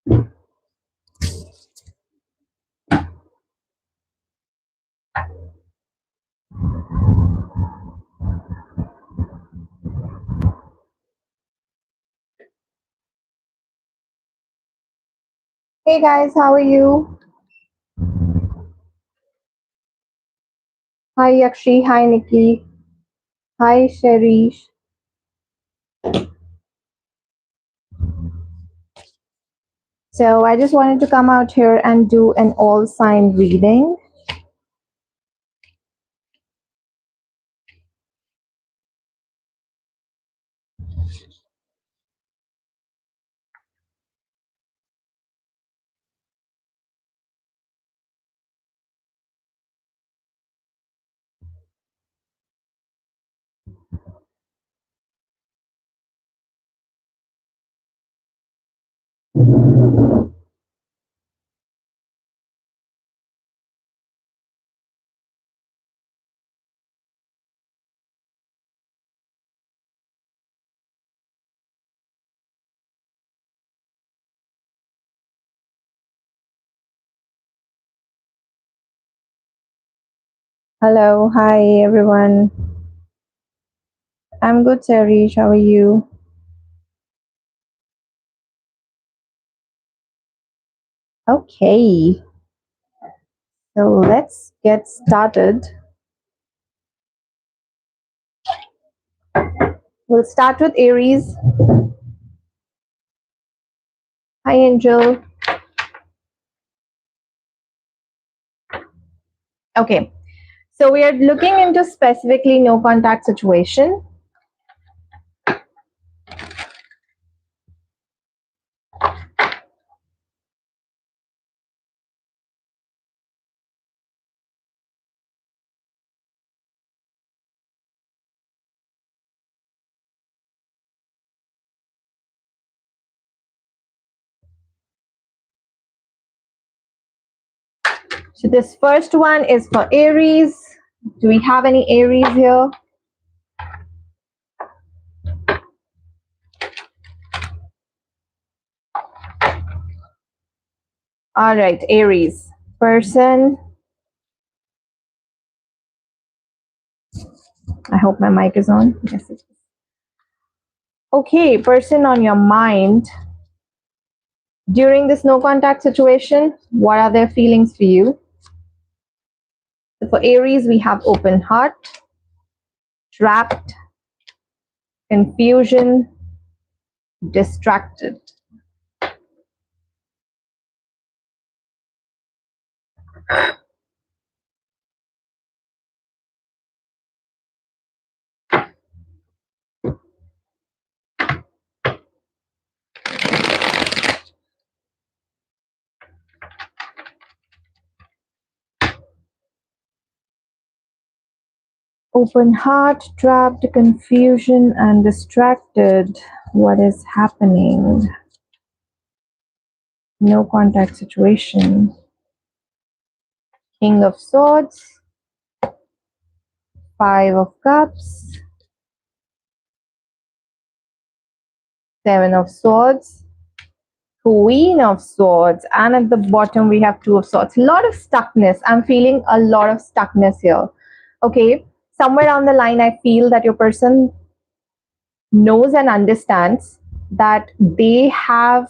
Hey guys, how are you? Hi Yakshi, hi Nikki, hi Sharish. So I just wanted to come out here and do an all sign reading. Hello, hi everyone. I'm good, Sharish. How are you? Okay, so let's get started. We'll start with Aries. Hi, Angel. Okay, so we are looking into specifically no contact situation. So this first one is for Aries. Do we have any Aries here? All right, Aries. Person. I hope my mic is on. Yes, it is. Okay, person on your mind. During this no contact situation, what are their feelings for you? So for Aries, we have open heart, trapped, confusion, distracted. Open heart, trapped, confusion, and distracted. What is happening? No contact situation. King of Swords, Five of Cups, Seven of Swords, Queen of Swords, and at the bottom we have Two of Swords. A lot of stuckness. I'm feeling a lot of stuckness here. Okay, somewhere down the line, I feel that your person knows and understands that they have,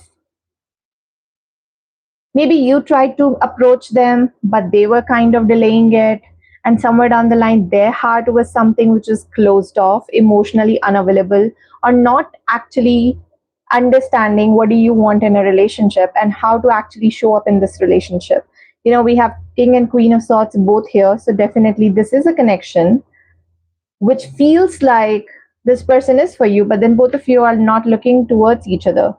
maybe you tried to approach them, but they were kind of delaying it. And somewhere down the line, their heart was something which is closed off, emotionally unavailable, or not actually understanding what do you want in a relationship and how to actually show up in this relationship. You know, we have King and Queen of Swords both here. So definitely this is a connection which feels like this person is for you, but then both of you are not looking towards each other.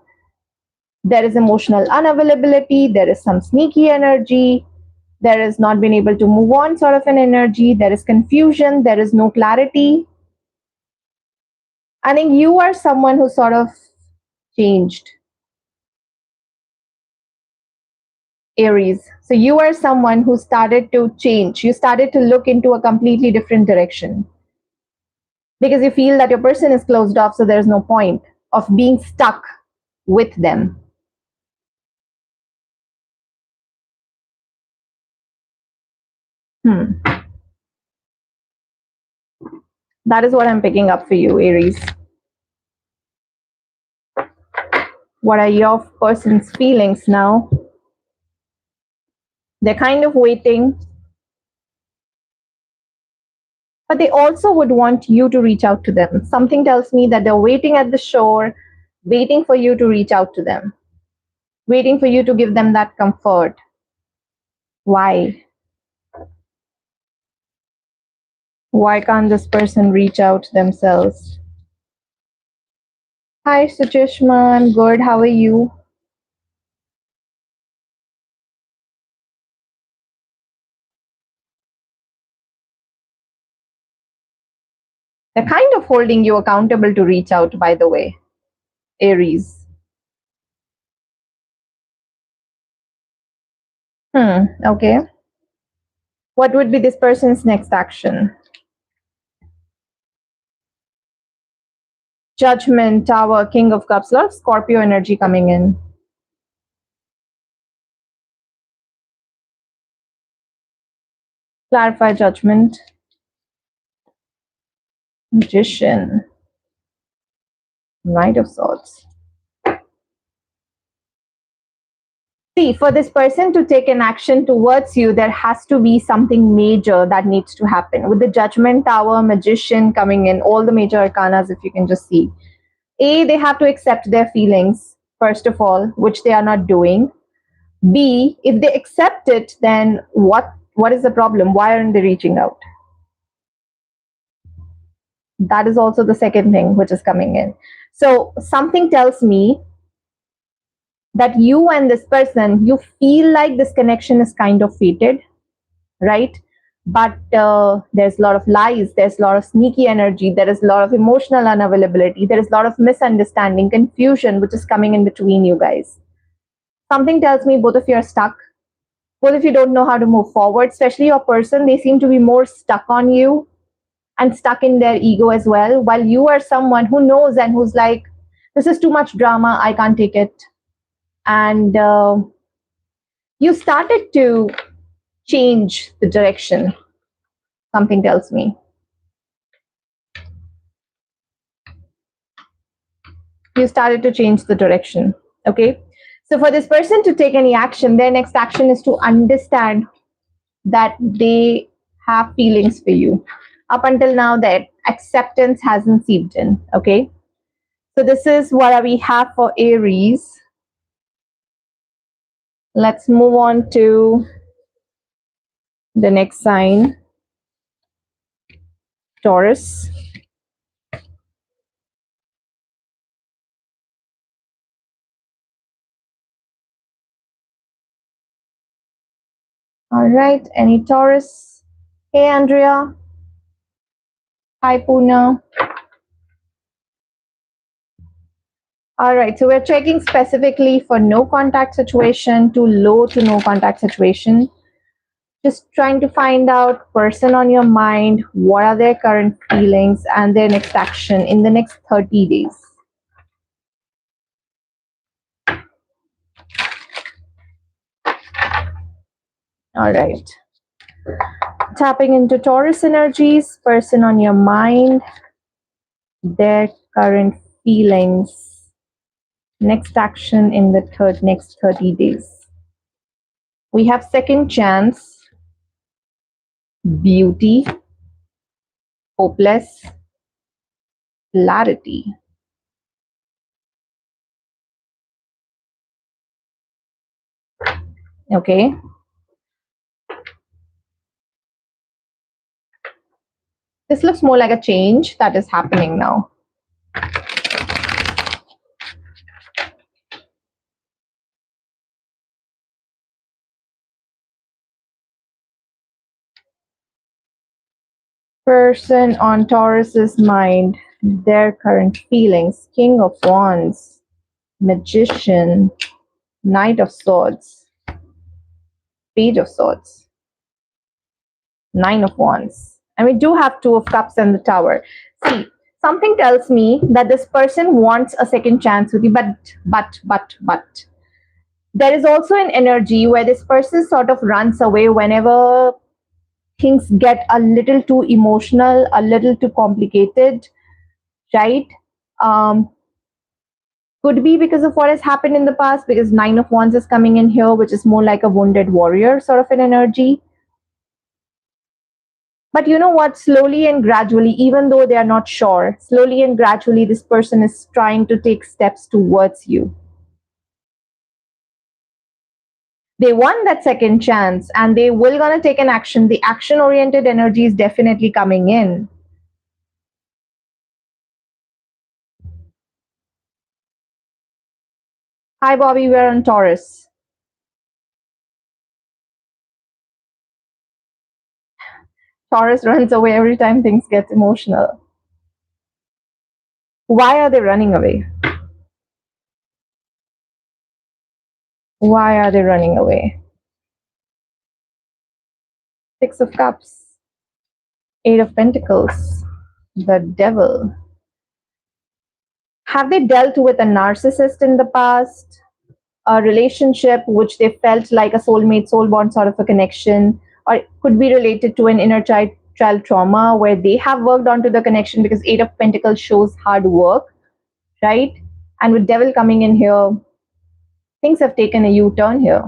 There is emotional unavailability, there is some sneaky energy, there is not being able to move on sort of an energy, there is confusion, there is no clarity. I think you are someone who sort of changed, Aries. So you are someone who started to change. You started to look into a completely different direction because you feel that your person is closed off, so there's no point of being stuck with them. That is what I'm picking up for you, Aries. What are your person's feelings now? They're kind of waiting, but they also would want you to reach out to them. Something tells me that they're waiting at the shore, waiting for you to reach out to them, waiting for you to give them that comfort. Why? Why can't this person reach out themselves? Hi, Suchishma. I'm good. How are you? They're kind of holding you accountable to reach out, by the way, Aries. Okay. What would be this person's next action? Judgment, Tower, King of Cups. A lot of Scorpio energy coming in. Clarify Judgment. Magician. Knight of Swords. See, for this person to take an action towards you, there has to be something major that needs to happen. With the Judgment, Tower, Magician coming in, all the major arcanas, if you can just see. A, they have to accept their feelings, first of all, which they are not doing. B, if they accept it, then what is the problem? Why aren't they reaching out? That is also the second thing which is coming in. So something tells me that you and this person, you feel like this connection is kind of fated, right? But there's a lot of lies, there's a lot of sneaky energy, there is a lot of emotional unavailability, there is a lot of misunderstanding, confusion, which is coming in between you guys. Something tells me both of you are stuck. Both of you don't know how to move forward, especially your person. They seem to be more stuck on you and stuck in their ego as well, while you are someone who knows and who's like, this is too much drama, I can't take it. And you started to change the direction, something tells me. You started to change the direction, okay? So for this person to take any action, their next action is to understand that they have feelings for you. Up until now, that acceptance hasn't seeped in, okay? So this is what we have for Aries. Let's move on to the next sign, Taurus. All right, any Taurus? Hey, Andrea. Hi, Poona. All right, so we're checking specifically for no contact situation to low to no contact situation. Just trying to find out person on your mind, what are their current feelings and their next action in the next 30 days. All right. Tapping into Taurus energies, person on your mind, their current feelings, next action in the next 30 days. We have second chance, beauty, hopeless, clarity. Okay. This looks more like a change that is happening now. Person on Taurus's mind, their current feelings, King of Wands, Magician, Knight of Swords, Page of Swords, Nine of Wands. And we do have Two of Cups and the Tower. See, something tells me that this person wants a second chance with you, but. There is also an energy where this person sort of runs away whenever things get a little too emotional, a little too complicated, right? Um, could be because of what has happened in the past, because Nine of Wands is coming in here, which is more like a wounded warrior sort of an energy. But you know what? Slowly and gradually, even though they are not sure, slowly and gradually, this person is trying to take steps towards you. They want that second chance and they will gonna take an action. The action oriented energy is definitely coming in. Hi Bobby, we're on Taurus. Taurus runs away every time things get emotional. Why are they running away? Why are they running away? Six of Cups, Eight of Pentacles, the Devil. Have they dealt with a narcissist in the past? A relationship which they felt like a soulmate, soul bond sort of a connection, or it could be related to an inner child trauma where they have worked onto the connection, because Eight of Pentacles shows hard work, right? And with Devil coming in here, things have taken a U-turn here.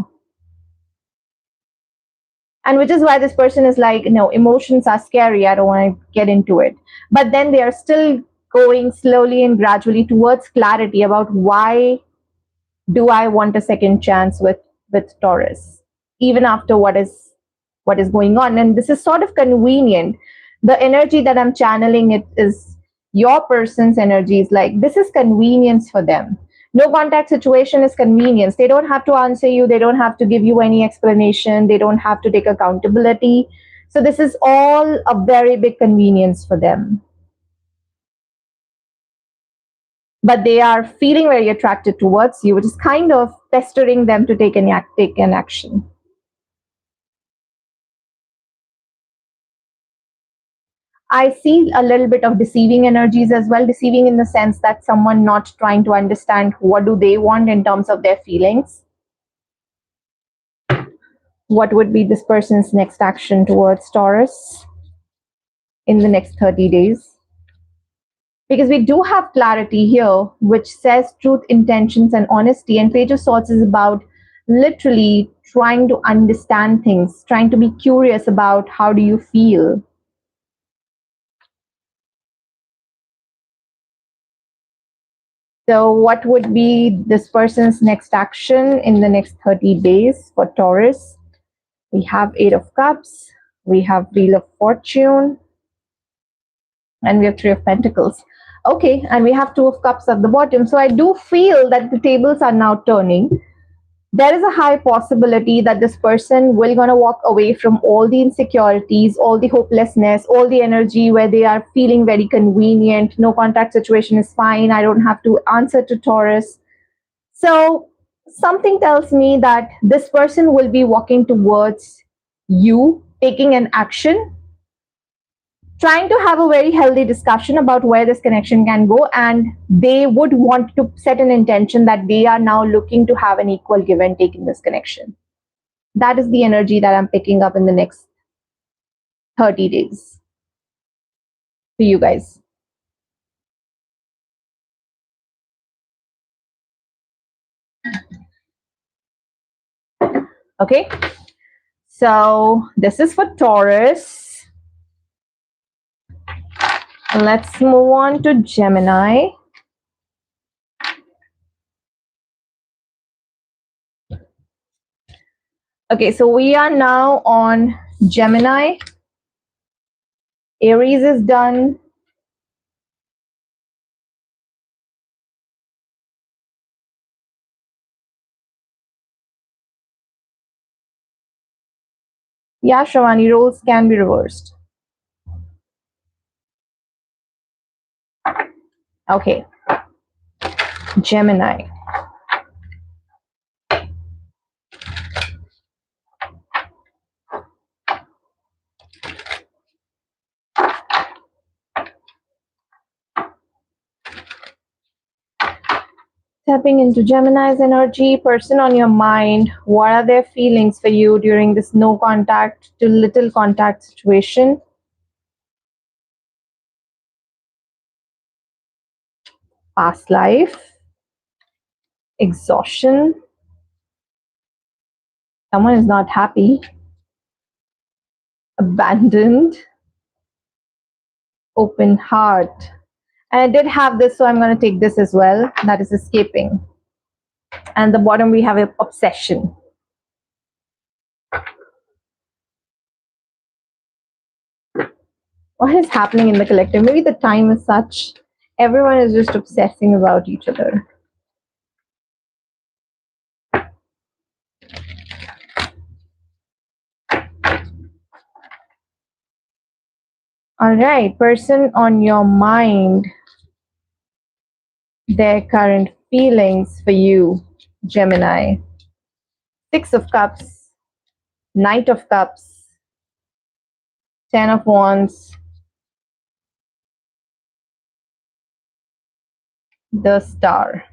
And which is why this person is like, no, emotions are scary, I don't want to get into it. But then they are still going slowly and gradually towards clarity about why do I want a second chance with Taurus, even after what is going on. And this is sort of convenient. The energy that I'm channeling, it is your person's energy, is like this is convenience for them. No contact situation is convenience. They don't have to answer you, they don't have to give you any explanation, they don't have to take accountability. So this is all a very big convenience for them. But they are feeling very attracted towards you, which is kind of pestering them to take an action. I see a little bit of deceiving energies as well, deceiving in the sense that someone not trying to understand what do they want in terms of their feelings. What would be this person's next action towards Taurus in the next 30 days? Because we do have clarity here, which says truth, intentions, and honesty. And Page of Swords is about literally trying to understand things, trying to be curious about how do you feel. So what would be this person's next action in the next 30 days for Taurus? We have Eight of Cups, we have Wheel of Fortune, and we have Three of Pentacles. Okay, and we have Two of Cups at the bottom. So I do feel that the tables are now turning. There is a high possibility that this person will gonna walk away from all the insecurities, all the hopelessness, all the energy where they are feeling very convenient. No contact situation is fine. I don't have to answer to Taurus. So something tells me that this person will be walking towards you, taking an action, trying to have a very healthy discussion about where this connection can go, and they would want to set an intention that they are now looking to have an equal give and take in this connection. That is the energy that I'm picking up in the next 30 days for you guys. Okay, so this is for Taurus. Let's move on to Gemini. Okay, so we are now on Gemini. Aries is done. Yeah, Shravani, roles can be reversed. Okay, Gemini. Stepping into Gemini's energy, person on your mind, what are their feelings for you during this no contact to little contact situation? Past life, exhaustion, someone is not happy, abandoned, open heart. And I did have this, so I'm going to take this as well. That is escaping. And the bottom we have obsession. What is happening in the collective? Maybe the time is such. Everyone is just obsessing about each other. All right, person on your mind, their current feelings for you, Gemini. 6 of Cups, Knight of Cups, 10 of Wands, the Star.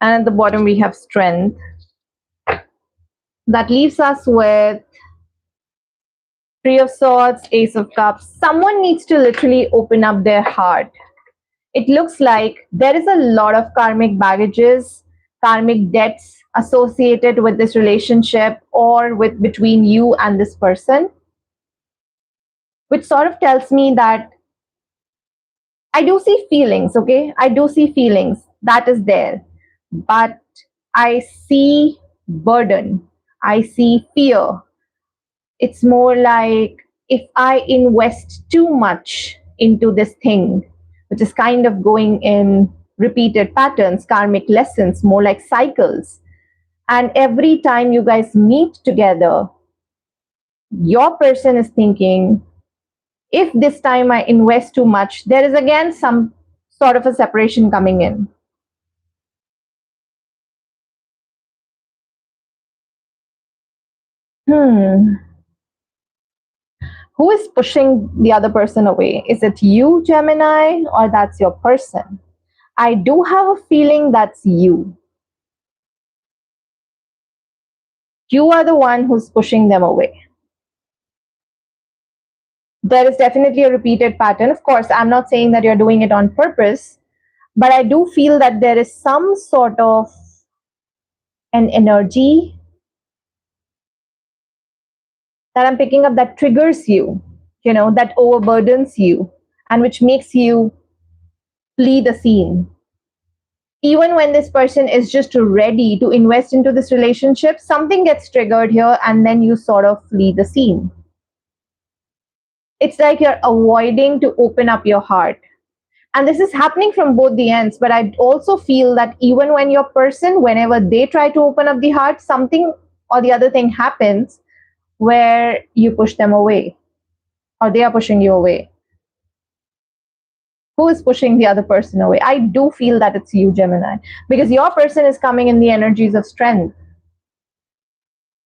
And at the bottom we have Strength. That leaves us with 3 of Swords, Ace of Cups. Someone needs to literally open up their heart. It looks like there is a lot of karmic baggages, karmic debts associated with this relationship or with between you and this person, which sort of tells me that I do see feelings, okay? I do see feelings. That is there. But I see burden. I see fear. It's more like if I invest too much into this thing, which is kind of going in repeated patterns, karmic lessons, more like cycles. And every time you guys meet together, your person is thinking, if this time I invest too much, there is again some sort of a separation coming in. Who is pushing the other person away? Is it you, Gemini, or that's your person? I do have a feeling that's you. You are the one who's pushing them away. There is definitely a repeated pattern. Of course, I'm not saying that you're doing it on purpose, but I do feel that there is some sort of an energy that I'm picking up that triggers you, that overburdens you, and which makes you flee the scene. Even when this person is just ready to invest into this relationship, something gets triggered here, and then you sort of flee the scene. It's like you're avoiding to open up your heart. And this is happening from both the ends, but I also feel that even when your person, whenever they try to open up the heart, something or the other thing happens where you push them away or they are pushing you away. Who is pushing the other person away? I do feel that it's you, Gemini, because your person is coming in the energies of strength.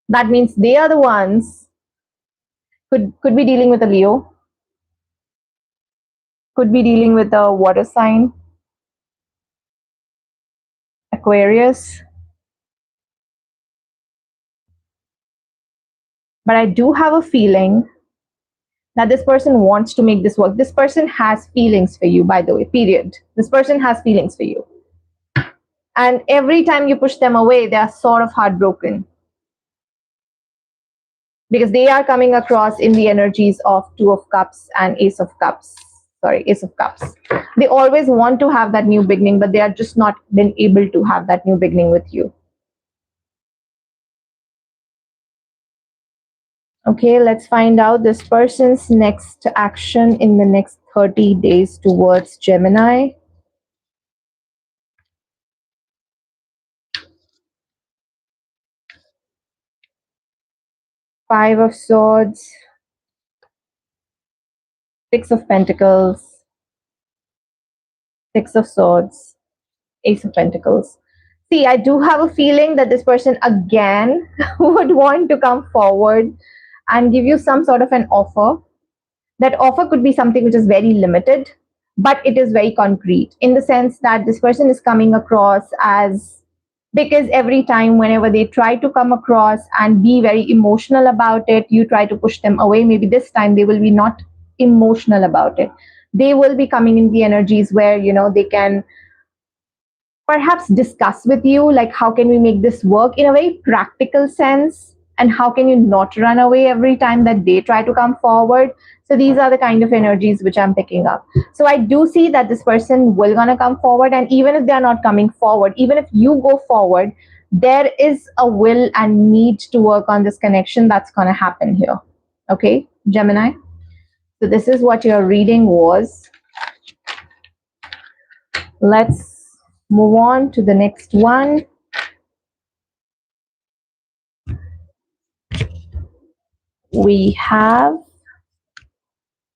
That means they are the ones, could be dealing with a Leo, could be dealing with a water sign, Aquarius. But I do have a feeling that this person wants to make this work. This person has feelings for you, by the way, period. This person has feelings for you. And every time you push them away, they are sort of heartbroken. Because they are coming across in the energies of 2 of Cups and Ace of Cups. Ace of Cups. They always want to have that new beginning, but they are just not been able to have that new beginning with you. Okay, let's find out this person's next action in the next 30 days towards Gemini. Five of Swords, 6 of Pentacles, 6 of Swords, Ace of Pentacles. See, I do have a feeling that this person again would want to come forward and give you some sort of an offer. That offer could be something which is very limited, but it is very concrete in the sense that this person is coming across as, because every time whenever they try to come across and be very emotional about it, you try to push them away. Maybe this time they will be not emotional about it. They will be coming in the energies where, they can perhaps discuss with you, like, how can we make this work in a very practical sense, and how can you not run away every time that they try to come forward. So these are the kind of energies which I'm picking up. So I do see that this person will gonna come forward, and even if they're not coming forward, even if you go forward, there is a will and need to work on this connection that's gonna happen here. Okay, Gemini. So this is what your reading was. Let's move on to the next one. We have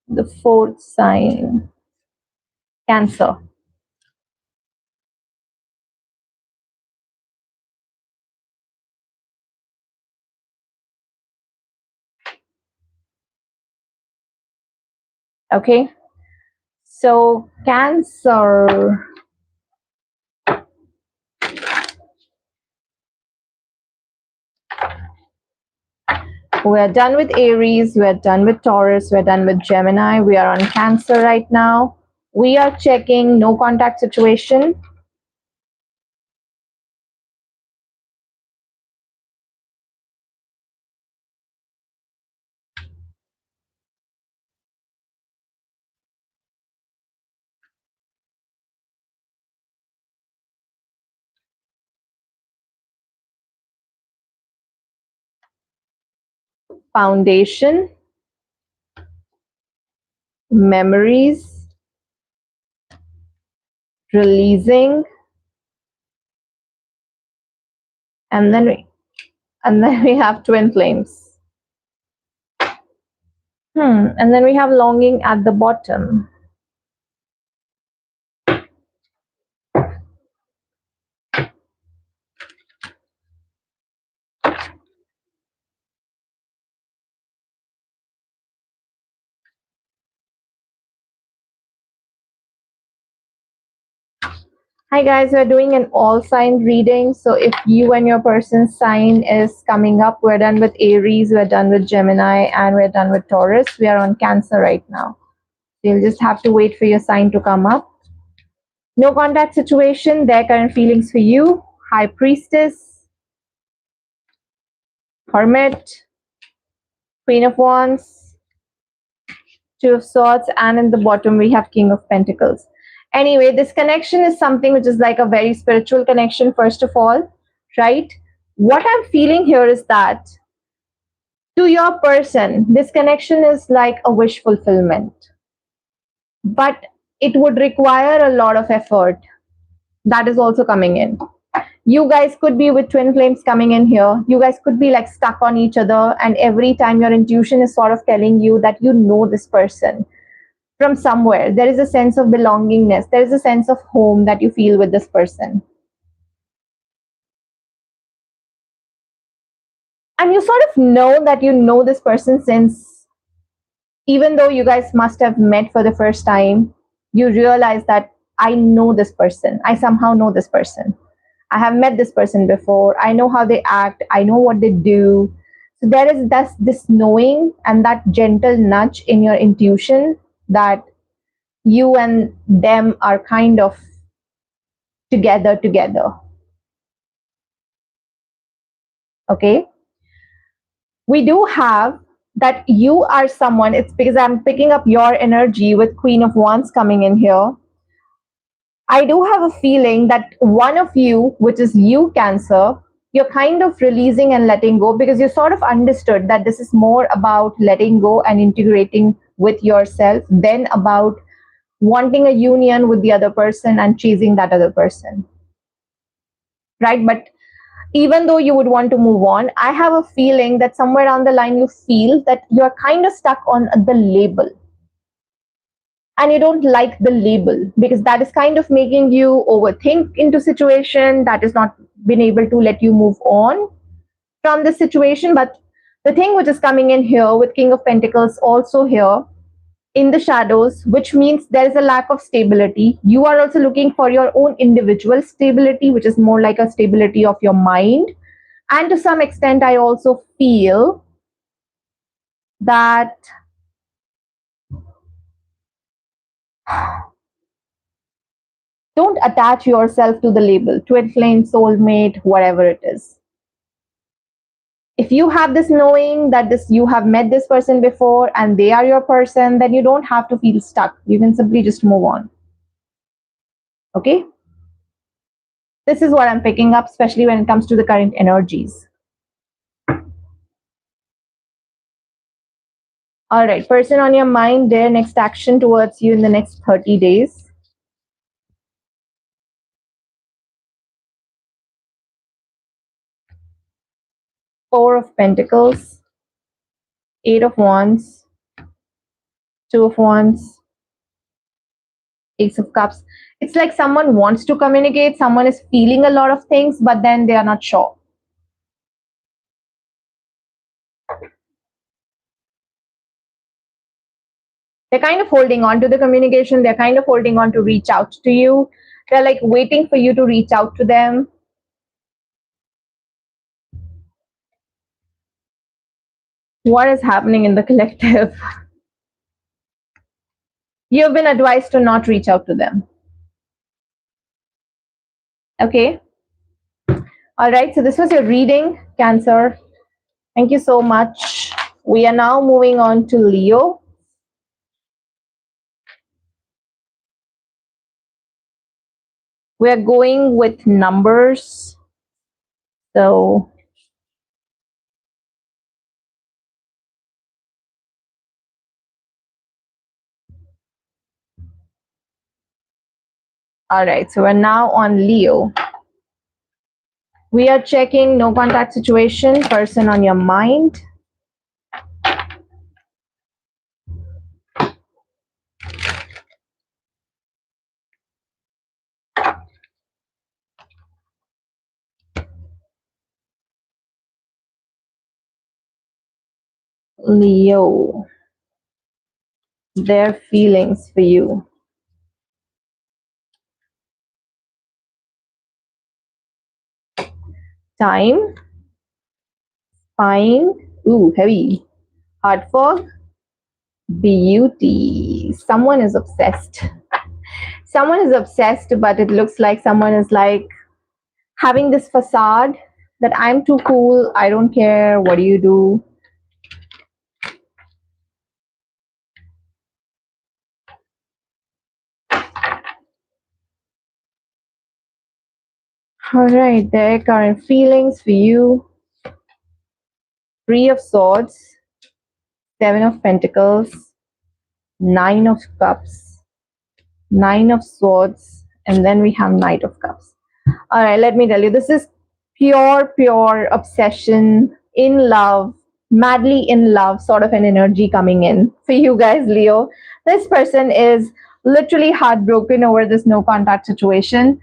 the fourth sign, Cancer. Okay, so Cancer. We're done with Aries, we're done with Taurus, we're done with Gemini, we are on Cancer right now. We are checking no contact situation. Foundation, memories, releasing, and then we have twin flames. And then we have longing at the bottom. Hi guys, we're doing an all sign reading. So if you and your person's sign is coming up, we're done with Aries, we're done with Gemini, and we're done with Taurus. We are on Cancer right now. So you'll just have to wait for your sign to come up. No contact situation, their current feelings for you. High Priestess, Hermit, Queen of Wands, Two of Swords, and in the bottom we have King of Pentacles. Anyway, this connection is something which is like a very spiritual connection, first of all, right? What I'm feeling here is that to your person, this connection is like a wish fulfillment, but it would require a lot of effort. That is also coming in. You guys could be with twin flames coming in here. You guys could be like stuck on each other, and every time your intuition is sort of telling you that you know this person from somewhere. There is a sense of belongingness. There is a sense of home that you feel with this person. And you sort of know that you know this person since, even though you guys must have met for the first time, you realize that I know this person. I somehow know this person. I have met this person before. I know how they act. I know what they do. So there is this knowing and that gentle nudge in your intuition that you and them are kind of together. Okay. We do have that you are someone, it's because I'm picking up your energy with Queen of Wands coming in here. I do have a feeling that one of you, which is you, Cancer, you're kind of releasing and letting go because you sort of understood that this is more about letting go and integrating with yourself than about wanting a union with the other person and chasing that other person. Right? But even though you would want to move on, I have a feeling that somewhere down the line you feel that you're kind of stuck on the label. And you don't like the label because that is kind of making you overthink into situation, that is not been able to let you move on from the situation. But the thing which is coming in here with King of Pentacles also here in the shadows, which means there is a lack of stability. You are also looking for your own individual stability, which is more like a stability of your mind. And to some extent, I also feel that don't attach yourself to the label, twin flame, soulmate, whatever it is. If you have this knowing that this you have met this person before and they are your person, then you don't have to feel stuck. You can simply just move on. Okay? This is what I'm picking up, especially when it comes to the current energies. All right, person on your mind, their next action towards you in the next 30 days. Four of Pentacles, Eight of Wands, Two of Wands, Ace of Cups. It's like someone wants to communicate, someone is feeling a lot of things, but then they are not sure. They're kind of holding on to the communication. They're kind of holding on to reach out to you. They're like waiting for you to reach out to them. What is happening in the collective? You've been advised to not reach out to them. Okay. All right. So this was your reading, Cancer. Thank you so much. We are now moving on to Leo. We are going with numbers. So all right, so we're now on Leo. We are checking no contact situation, person on your mind. Leo, their feelings for you. Time, spine, ooh, heavy. Heart fog, beauty. Someone is obsessed. Someone is obsessed, but it looks like someone is like having this facade that I'm too cool, I don't care, what do you do? All right, their current feelings for you. Three of Swords, Seven of Pentacles, Nine of Cups, Nine of Swords, and then we have Knight of Cups. All right, let me tell you, this is pure obsession, in love, madly in love sort of an energy coming in for you guys, Leo. This person is literally heartbroken over this no contact situation.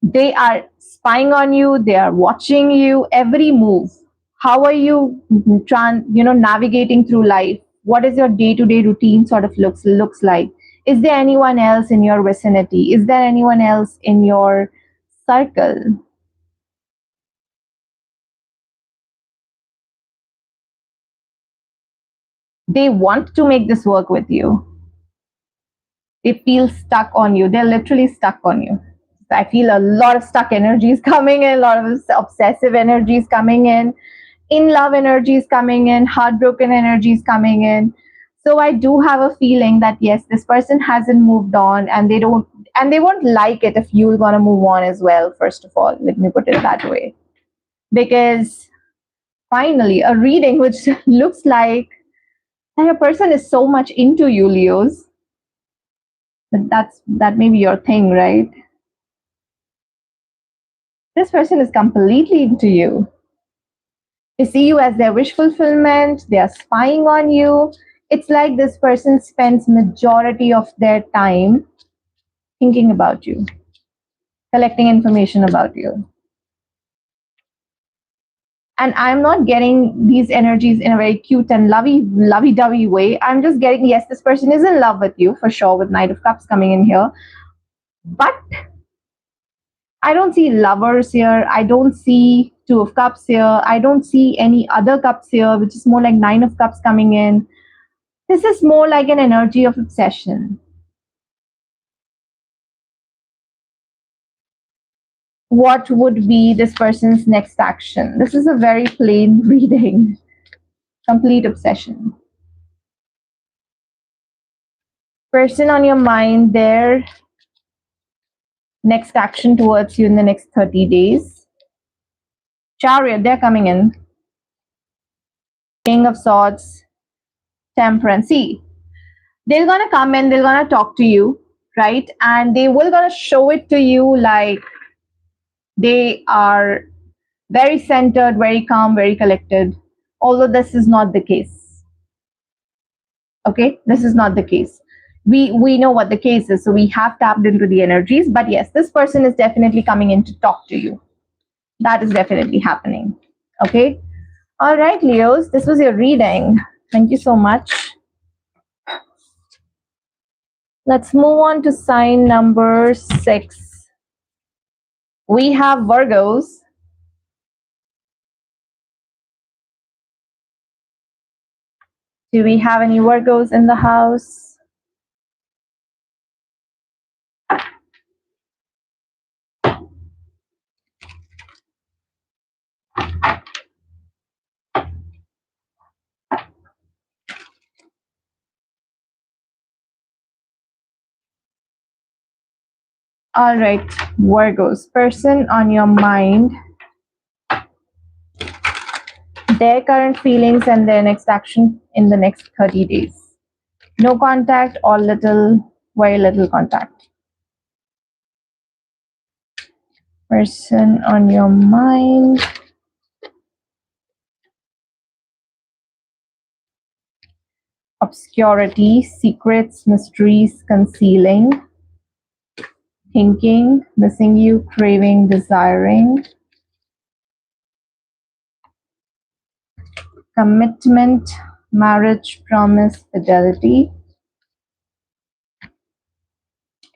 They are spying on you, they are watching you every move. How are you navigating through life? What is your day-to-day routine sort of looks like? Is there anyone else in your vicinity? Is there anyone else in your circle? They want to make this work with you. They feel stuck on you. They're literally stuck on you. I feel a lot of stuck energies coming in, a lot of obsessive energies coming in love energies coming in, heartbroken energies coming in. So I do have a feeling that yes, this person hasn't moved on, and they won't like it if you're gonna move on as well. First of all, let me put it that way, because finally a reading which looks like that a person is so much into you, Leos. But that may be your thing, right? This person is completely into you. They see you as their wish fulfillment. They are spying on you. It's like this person spends majority of their time thinking about you, collecting information about you. And I'm not getting these energies in a very cute and lovey-dovey way. I'm just getting, yes, this person is in love with you for sure, with Knight of Cups coming in here. But I don't see lovers here. I don't see Two of Cups here. I don't see any other cups here, which is more like Nine of Cups coming in. This is more like an energy of obsession. What would be this person's next action? This is a very plain reading. Complete obsession. Person on your mind, their next action towards you in the next 30 days. Chariot, they're coming in. King of Swords, Temperance. See, they're gonna come in, they're gonna talk to you, right? And they will gonna show it to you like they are very centered, very calm, very collected. Although this is not the case. Okay, this is not the case. We know what the case is, so we have tapped into the energies. But yes, this person is definitely coming in to talk to you. That is definitely happening. Okay. All right, Leos, this was your reading. Thank you so much. Let's move on to sign number 6. We have Virgos. Do we have any Virgos in the house? All right, Virgos, person on your mind, their current feelings and their next action in the next 30 days. No contact or little, very little contact. Person on your mind. Obscurity, secrets, mysteries, concealing, thinking, missing you, craving, desiring, commitment, marriage, promise, fidelity,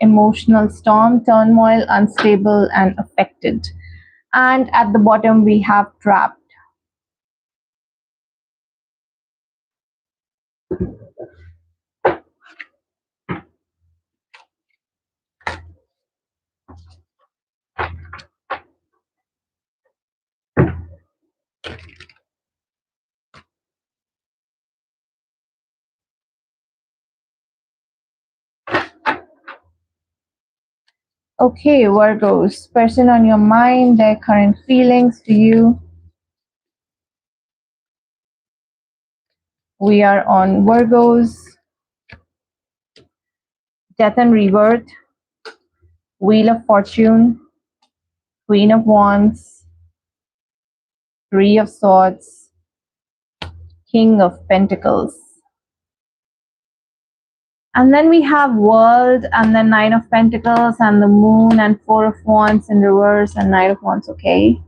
emotional storm, turmoil, unstable, and affected. And at the bottom, we have trapped. Okay, Virgos, person on your mind, their current feelings to you. We are on Virgos, death and rebirth, Wheel of Fortune, Queen of Wands, Three of Swords, King of Pentacles. And then we have World, and then Nine of Pentacles, and the Moon, and Four of Wands in reverse, and Knight of Wands, okay?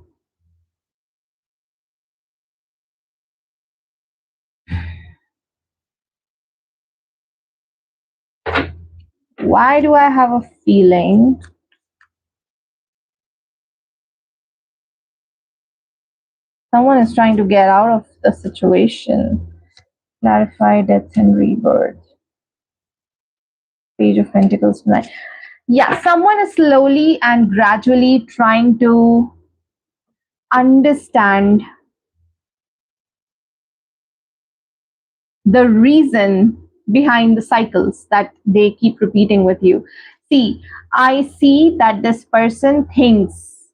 Why do I have a feeling someone is trying to get out of the situation? Clarify death and rebirth. Page of Pentacles tonight. Yeah, someone is slowly and gradually trying to understand the reason behind the cycles that they keep repeating with you. See, I see that this person thinks,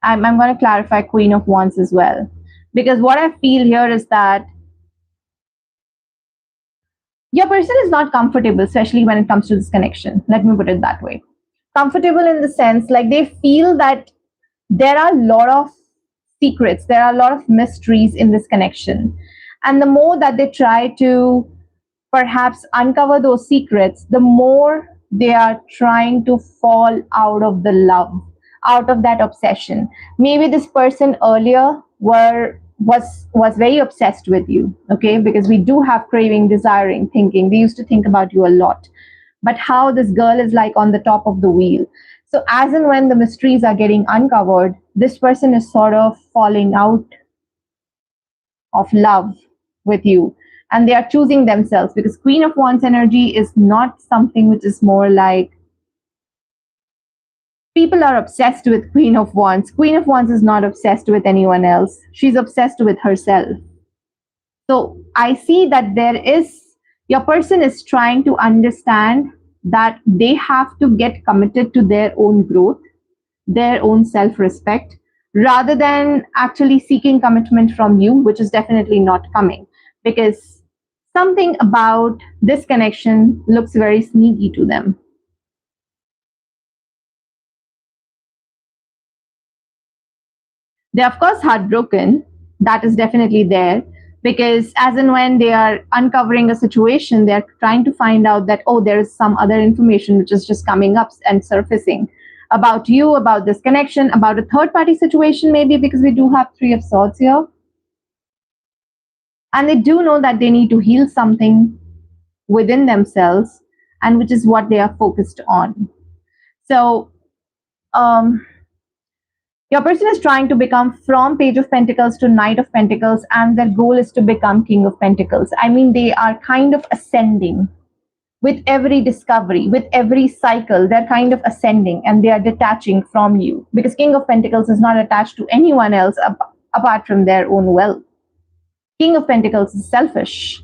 I'm going to clarify Queen of Wands as well, because what I feel here is that your person is not comfortable, especially when it comes to this connection. Let me put it that way. Comfortable in the sense, like they feel that there are a lot of secrets, there are a lot of mysteries in this connection. And the more that they try to perhaps uncover those secrets, the more they are trying to fall out of the love, out of that obsession. Maybe this person earlier were was very obsessed with you, okay? Because we do have craving, desiring, thinking. They used to think about you a lot. But how this girl is like on the top of the wheel. So as and when the mysteries are getting uncovered, this person is sort of falling out of love with you, and they are choosing themselves, because Queen of Wands energy is not something which is more like people are obsessed with Queen of Wands. Queen of Wands is not obsessed with anyone else. She's obsessed with herself. So I see that your person is trying to understand that they have to get committed to their own growth, their own self-respect, rather than actually seeking commitment from you, which is definitely not coming, because something about this connection looks very sneaky to them. They're of course heartbroken. That is definitely there, because as and when they are uncovering a situation, they're trying to find out that, oh, there is some other information which is just coming up and surfacing about you, about this connection, about a third party situation, maybe, because we do have Three of Swords here. And they do know that they need to heal something within themselves, and which is what they are focused on. So um, your person is trying to become from Page of Pentacles to Knight of Pentacles, and their goal is to become King of Pentacles. I mean, they are kind of ascending with every discovery, with every cycle. They're kind of ascending, and they are detaching from you, because King of Pentacles is not attached to anyone else apart from their own wealth. King of Pentacles is selfish.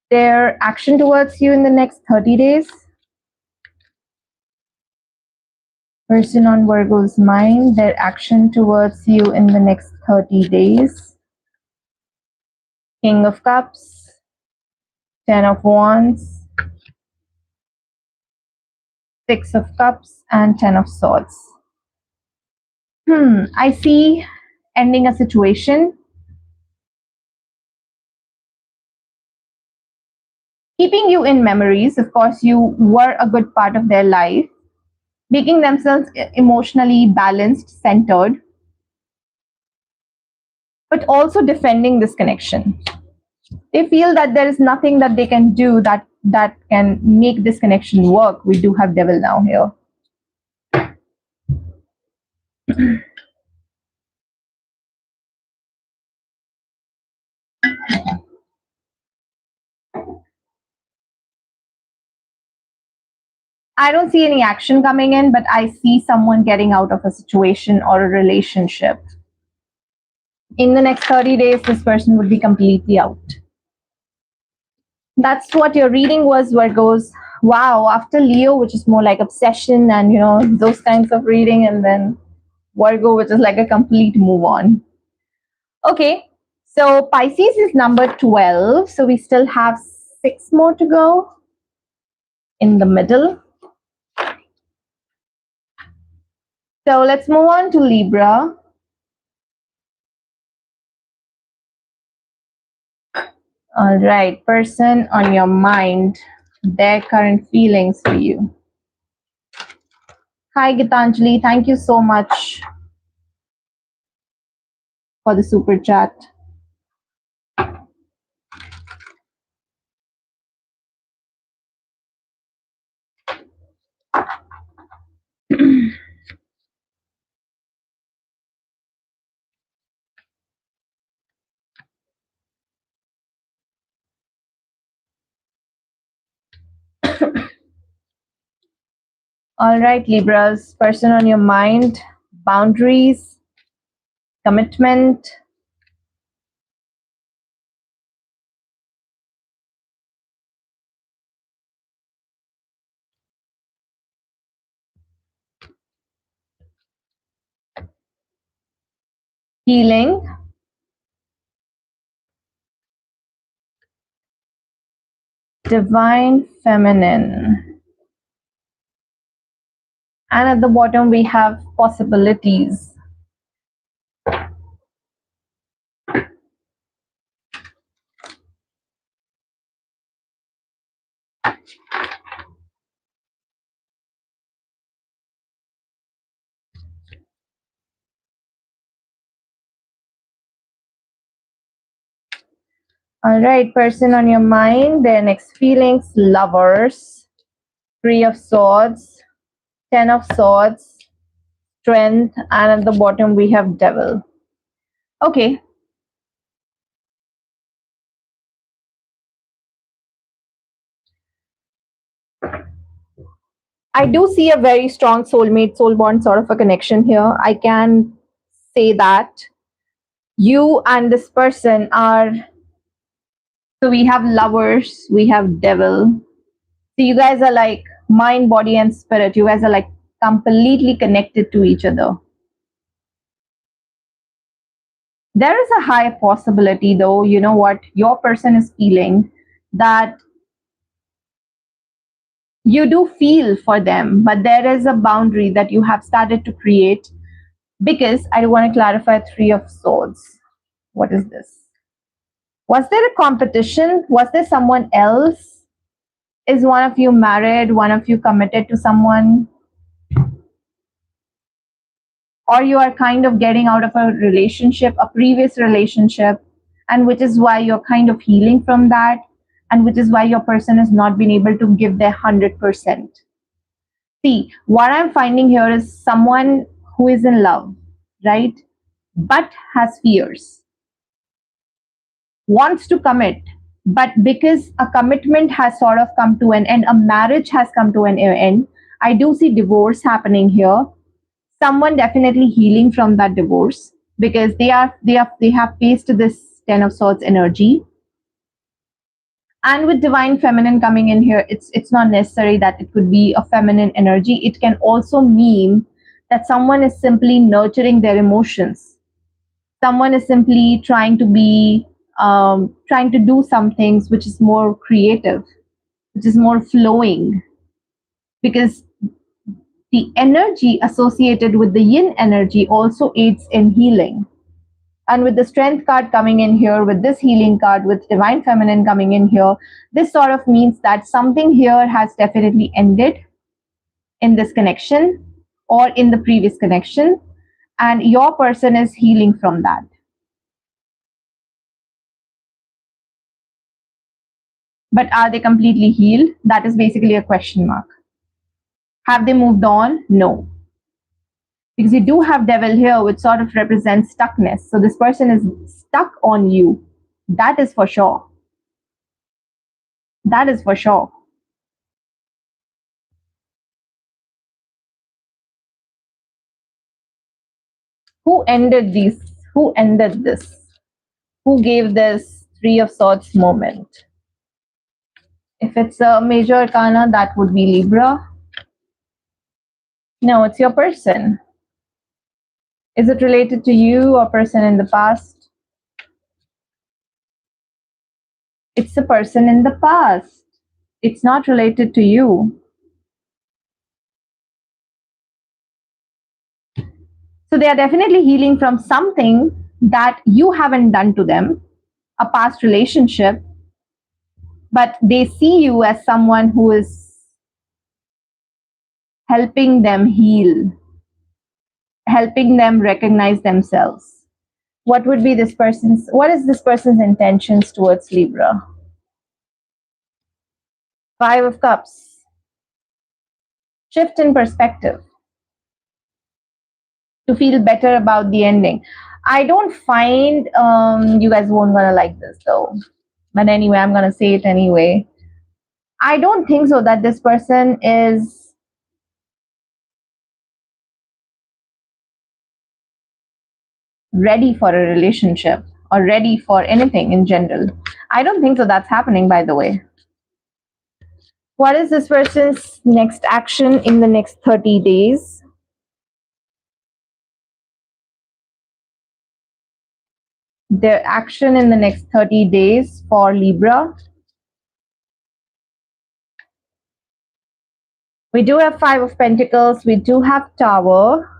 Their action towards you in the next 30 days. Person on Virgo's mind, their action towards you in the next 30 days. King of Cups, 10 of Wands, 6 of Cups, and 10 of Swords. I see ending a situation, keeping you in memories. Of course, you were a good part of their life, making themselves emotionally balanced, centered, but also defending this connection. They feel that there is nothing that they can do that can make this connection work. We do have Devil now here. I don't see any action coming in, but I see someone getting out of a situation or a relationship. In the next 30 days, this person would be completely out. That's what your reading was, Virgos. Wow, after Leo, which is more like obsession and, those kinds of reading, and then Virgo, which is like a complete move on. Okay, so Pisces is number 12. So we still have 6 more to go in the middle. So let's move on to Libra. All right, person on your mind, their current feelings for you. Hi, Gitanjali. Thank you so much for the super chat. All right, Libras, person on your mind, boundaries, commitment, healing, divine feminine. And at the bottom, we have possibilities. All right, person on your mind, their next feelings, lovers, Three of Swords, Ten of Swords, Strength, and at the bottom we have Devil. Okay. I do see a very strong soulmate, soul bond sort of a connection here. I can say that you and this person are, so we have lovers, we have devil. So you guys are like mind, body, and spirit. You guys are like completely connected to each other. There is a high possibility, though, you know what, your person is feeling that you do feel for them, but there is a boundary that you have started to create because I want to clarify Three of Swords. What is this? Was there a competition? Was there someone else? Is one of you married? One of you committed to someone? Or you are kind of getting out of a relationship, a previous relationship, and which is why you're kind of healing from that, and which is why your person has not been able to give their 100%. See, what I'm finding here is someone who is in love, right? But has fears, wants to commit, but because a commitment has sort of come to an end, a marriage has come to an end, I do see divorce happening here. Someone definitely healing from that divorce because they have faced this Ten of Swords energy. And with divine feminine coming in here, it's not necessary that it could be a feminine energy. It can also mean that someone is simply nurturing their emotions. Someone is simply trying to be trying to do some things which is more creative, which is more flowing, because the energy associated with the yin energy also aids in healing. And with the strength card coming in here, with this healing card, with divine feminine coming in here, this sort of means that something here has definitely ended in this connection or in the previous connection, and your person is healing from that. But are they completely healed? That is basically a question mark. Have they moved on? No. Because you do have devil here, which sort of represents stuckness. So this person is stuck on you. That is for sure. That is for sure. Who ended these? Who ended this? Who gave this Three of Swords moment? If it's a major arcana, that would be Libra. No, it's your person. Is it related to you or person in the past? It's a person in the past. It's not related to you. So they are definitely healing from something that you haven't done to them, a past relationship, but they see you as someone who is helping them heal, helping them recognize themselves. What would be this person's, what is this person's intentions towards Libra? Five of Cups. Shift in perspective to feel better about the ending. I don't find you guys won't gonna like this though. But anyway, I'm gonna say it anyway. I don't think so that this person is ready for a relationship or ready for anything in general. I don't think so that's happening, by the way. What is this person's next action in the next 30 days? Their action in the next 30 days for Libra. We do have Five of Pentacles, we do have Tower,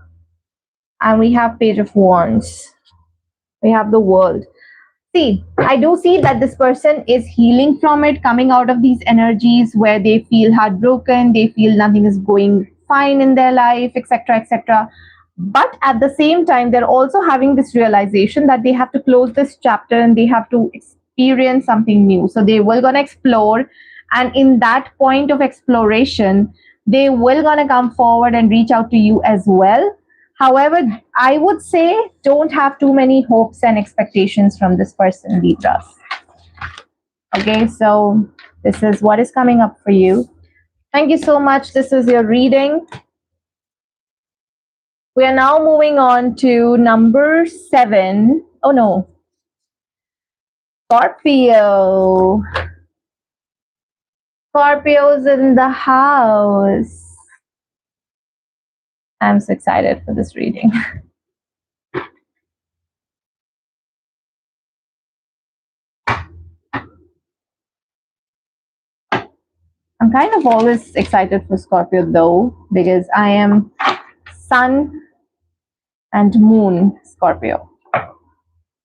and we have Page of Wands. We have the World. See, I do see that this person is healing from it, coming out of these energies where they feel heartbroken, they feel nothing is going fine in their life, etc., etc. But at the same time, they're also having this realization that they have to close this chapter and they have to experience something new. So they will gonna explore, and in that point of exploration, they will gonna come forward and reach out to you as well. However, I would say don't have too many hopes and expectations from this person, Libras. Okay, so this is what is coming up for you. Thank you so much. This is your reading. We are now moving on to number 7. Oh no, Scorpio. Scorpio's in the house. I'm so excited for this reading. I'm kind of always excited for Scorpio though, because I am Sun and Moon Scorpio.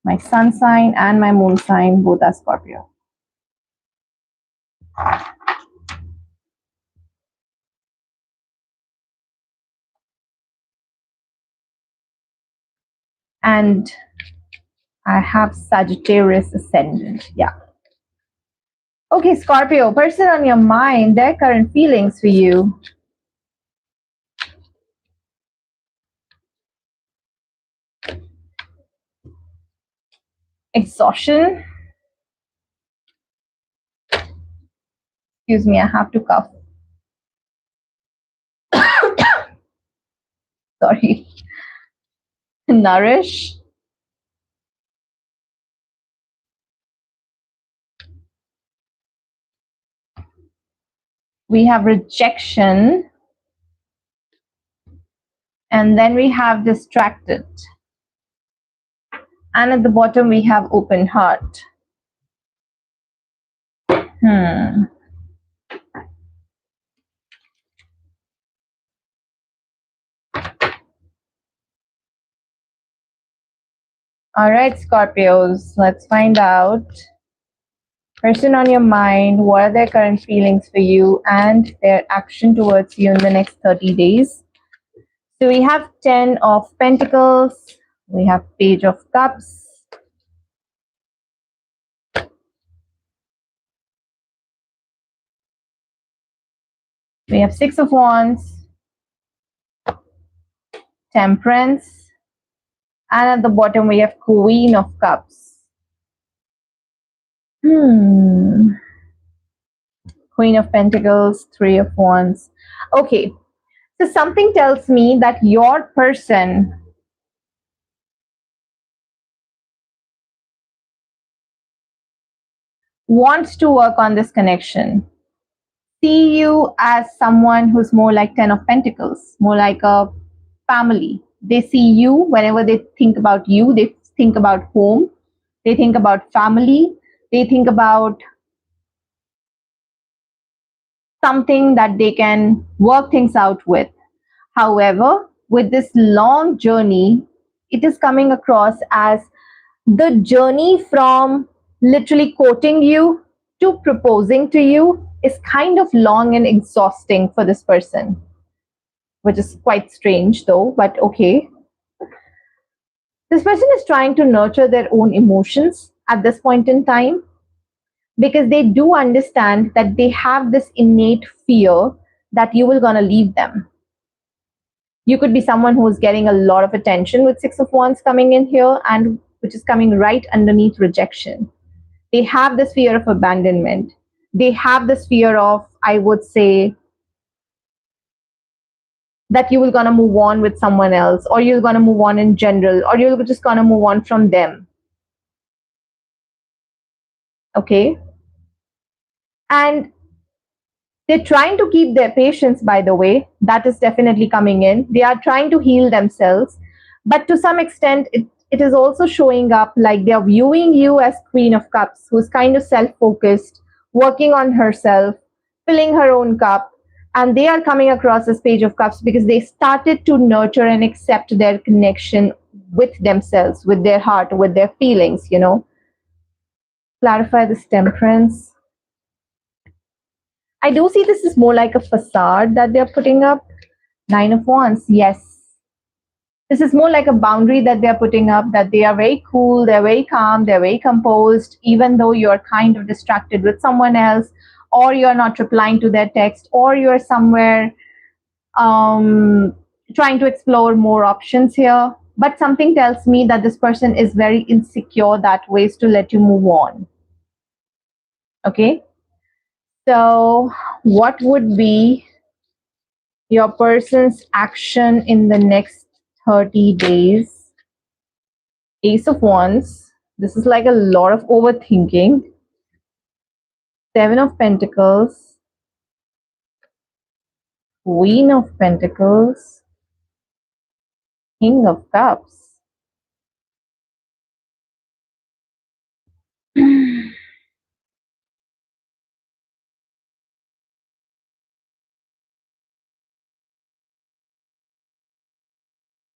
My sun sign and my moon sign both are Scorpio. And I have Sagittarius ascendant. Yeah. Okay, Scorpio, person on your mind, their current feelings for you. Exhaustion. Excuse me, I have to cough. Sorry. Nourish. We have rejection. And then we have distracted. And at the bottom, we have open heart. All right, Scorpios, let's find out. Person on your mind, what are their current feelings for you and their action towards you in the next 30 days? So we have 10 of Pentacles, we have Page of Cups, we have 6 of Wands, Temperance, and at the bottom we have Queen of Cups. Queen of Pentacles, 3 of Wands. Okay, so something tells me that your person wants to work on this connection. See you as someone who's more like 10 of Pentacles, more like a family. They see you whenever they think about you, they think about home, they think about family, they think about something that they can work things out with. However, with this long journey, it is coming across as the journey from literally courting you to proposing to you is kind of long and exhausting for this person, which is quite strange though, but okay. This person is trying to nurture their own emotions at this point in time because they do understand that they have this innate fear that you will gonna leave them. You could be someone who is getting a lot of attention with 6 of Wands coming in here, and which is coming right underneath rejection. They have this fear of abandonment. They have this fear of, I would say, that you will gonna move on with someone else, or you're gonna move on in general, or you're just gonna move on from them. Okay? And they're trying to keep their patience, by the way. That is definitely coming in. They are trying to heal themselves. But to some extent, it is also showing up like they're viewing you as Queen of Cups, who's kind of self-focused, working on herself, filling her own cup. And they are coming across as Page of Cups because they started to nurture and accept their connection with themselves, with their heart, with their feelings, you know. Clarify this Temperance. I do see this is more like a facade that they're putting up. 9 of Wands, yes. This is more like a boundary that they're putting up, that they are very cool, they're very calm, they're very composed, even though you're kind of distracted with someone else, or you're not replying to their text, or you're somewhere trying to explore more options here. But something tells me that this person is very insecure that ways to let you move on. Okay. So, what would be your person's action in the next 30 days? Ace of Wands. This is like a lot of overthinking. Seven of Pentacles. Queen of Pentacles. King of Cups.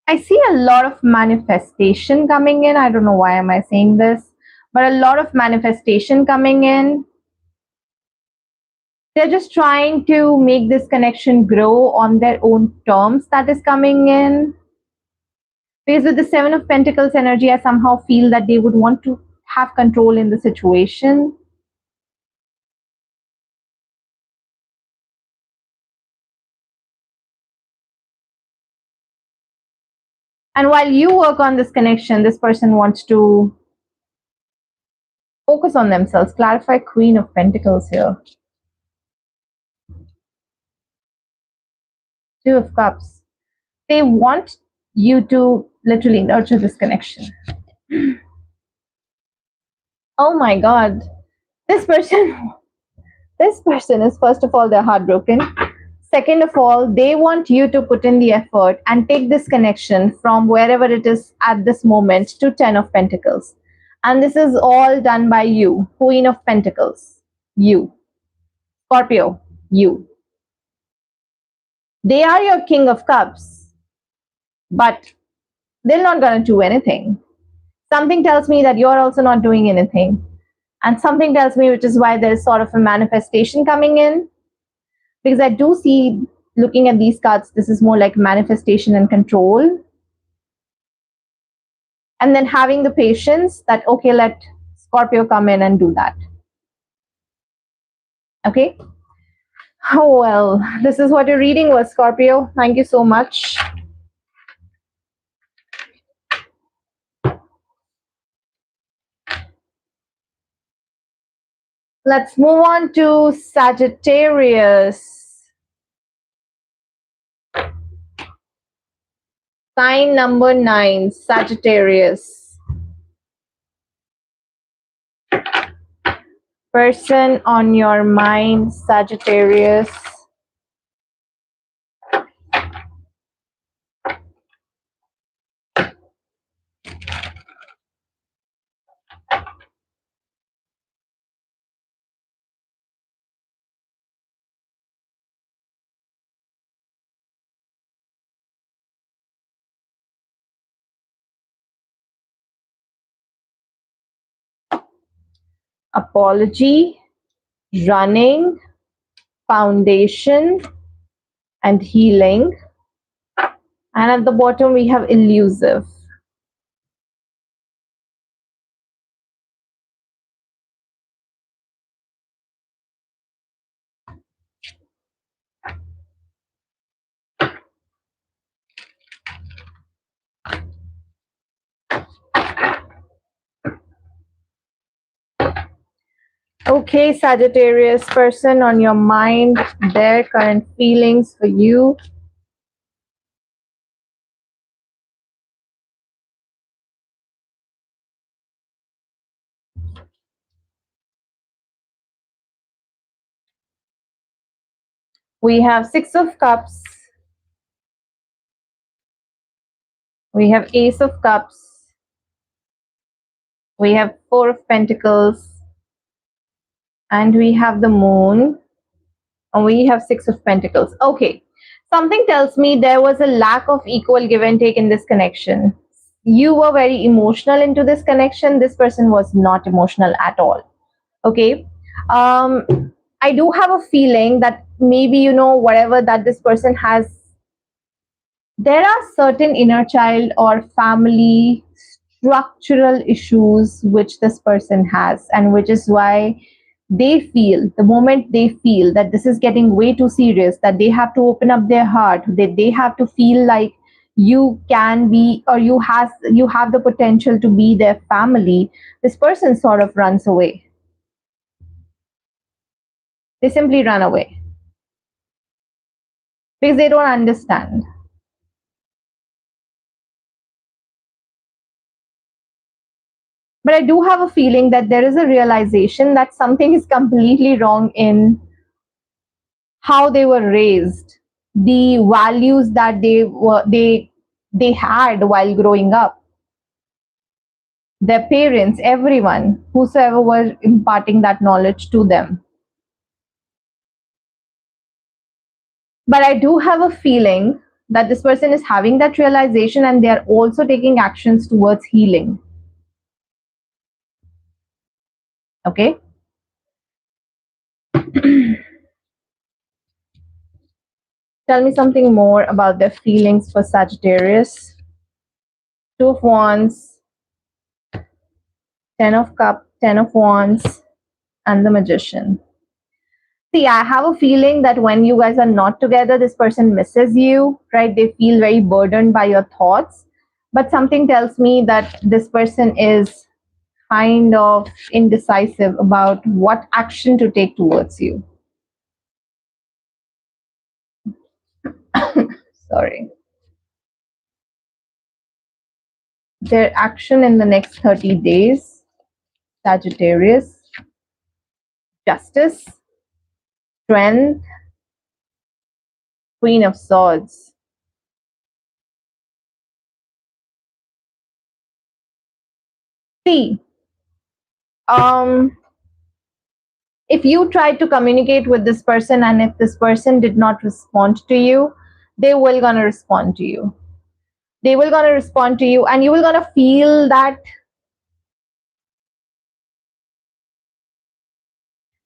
I see a lot of manifestation coming in. I don't know why am I saying this, but a lot of manifestation coming in. They're just trying to make this connection grow on their own terms. That is coming in. Because with the Seven of Pentacles energy, I somehow feel that they would want to have control in the situation. And while you work on this connection, this person wants to focus on themselves. Clarify Queen of Pentacles here. Two of Cups. They want you to literally nurture this connection. Oh my God. This person is, first of all, they're heartbroken. Second of all, they want you to put in the effort and take this connection from wherever it is at this moment to Ten of Pentacles. And this is all done by you, Queen of Pentacles, you. Scorpio, you. They are your King of Cups, but they're not going to do anything. Something tells me that you're also not doing anything. And something tells me, which is why there's sort of a manifestation coming in. Because I do see, looking at these cards, this is more like manifestation and control. And then having the patience that, okay, let Scorpio come in and do that. Okay. Oh, well, this is what your reading was, Scorpio. Thank you so much. Let's move on to Sagittarius. Sign number 9, Sagittarius. Person on your mind, Sagittarius. Apology, running, foundation, and healing. And at the bottom, we have elusive. Okay, Sagittarius, person on your mind, their current feelings for you. We have Six of Cups. We have Ace of Cups. We have Four of Pentacles. And we have the Moon. And we have Six of Pentacles. Okay. Something tells me there was a lack of equal give and take in this connection. You were very emotional into this connection. This person was not emotional at all. Okay. I do have a feeling that maybe, whatever that this person has there are certain inner child or family structural issues which this person has, and which is why they feel, the moment they feel that this is getting way too serious, that they have to open up their heart, that they have to feel like you can be, or you have the potential to be their family, this person sort of runs away. They simply run away because they don't understand. But I do have a feeling that there is a realization that something is completely wrong in how they were raised, the values that they had while growing up, their parents, everyone, whosoever was imparting that knowledge to them. But I do have a feeling that this person is having that realization and they are also taking actions towards healing. Okay. Tell me something more about their feelings for Sagittarius. Two of Wands, Ten of Cups, Ten of Wands, and the Magician. See, I have a feeling that when you guys are not together, this person misses you, right? They feel very burdened by your thoughts. But something tells me that this person is kind of indecisive about what action to take towards you. Sorry. Their action in the next 30 days, Sagittarius, Justice, Strength, Queen of Swords. See, if you try to communicate with this person and if this person did not respond to you, they will gonna respond to you. They will gonna respond to you, and you will gonna feel that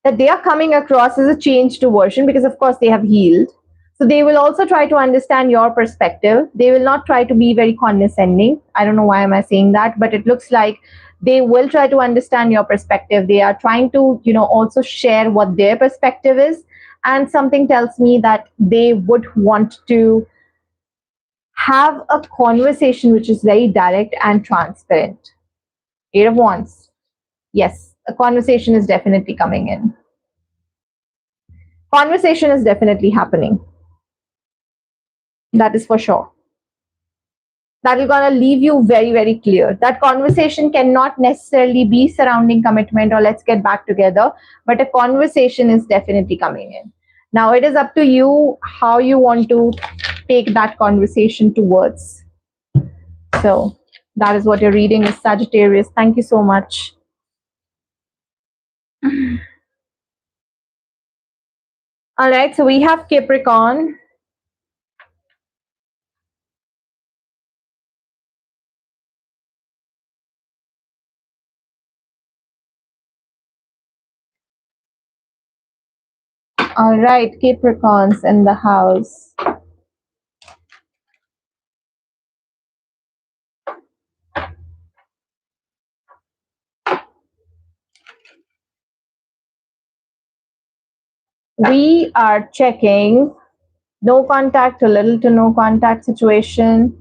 they are coming across as a changed version, because of course they have healed. So they will also try to understand your perspective. They will not try to be very condescending. I don't know why am I saying that, but it looks like they will try to understand your perspective. They are trying to, also share what their perspective is. And something tells me that they would want to have a conversation which is very direct and transparent. Eight of Wands. Yes, a conversation is definitely coming in. Conversation is definitely happening. That is for sure. That is going to leave you very, very clear. That conversation cannot necessarily be surrounding commitment or let's get back together, but a conversation is definitely coming in. Now, it is up to you how you want to take that conversation towards. So, that is what your reading is, Sagittarius. Thank you so much. All right, so we have Capricorn. All right, Capricorns in the house. We are checking no contact to little to no contact situation.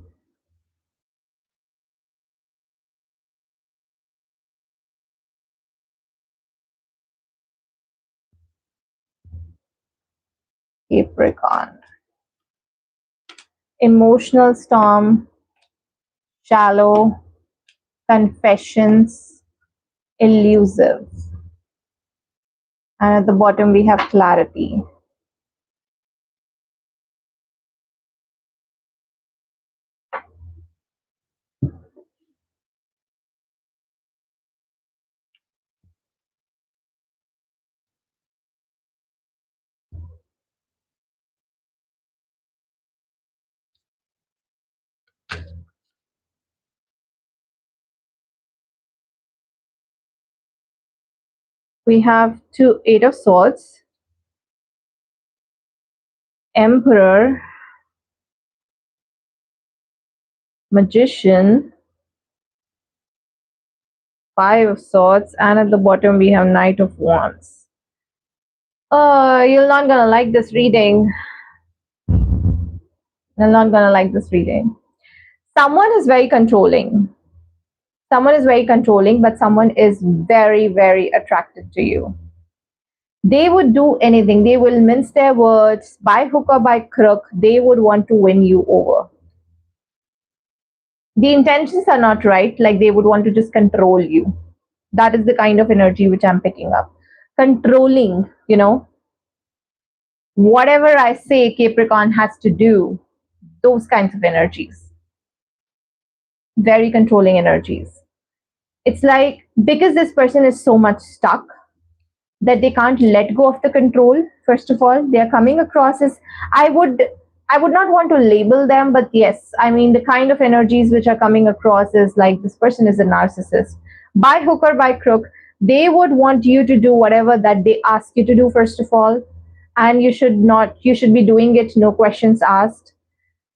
Capricorn. Emotional storm, shallow, confessions, elusive. And at the bottom we have clarity. We have Eight of Swords, Emperor, Magician, Five of Swords, and at the bottom we have Knight of Wands. You're not gonna like this reading. You're not gonna like this reading. Someone is very controlling. Someone is very controlling, but someone is very, very attracted to you. They would do anything. They will mince their words by hook or by crook. They would want to win you over. The intentions are not right. Like they would want to just control you. That is the kind of energy which I'm picking up. Controlling, whatever I say Capricorn has to do, those kinds of energies. Very controlling energies. It's like because this person is so much stuck that they can't let go of the control. First of all, they are coming across as I would not want to label them, but yes, I mean the kind of energies which are coming across is like this person is a narcissist. By hook or by crook, they would want you to do whatever that they ask you to do, first of all, and you should be doing it, no questions asked.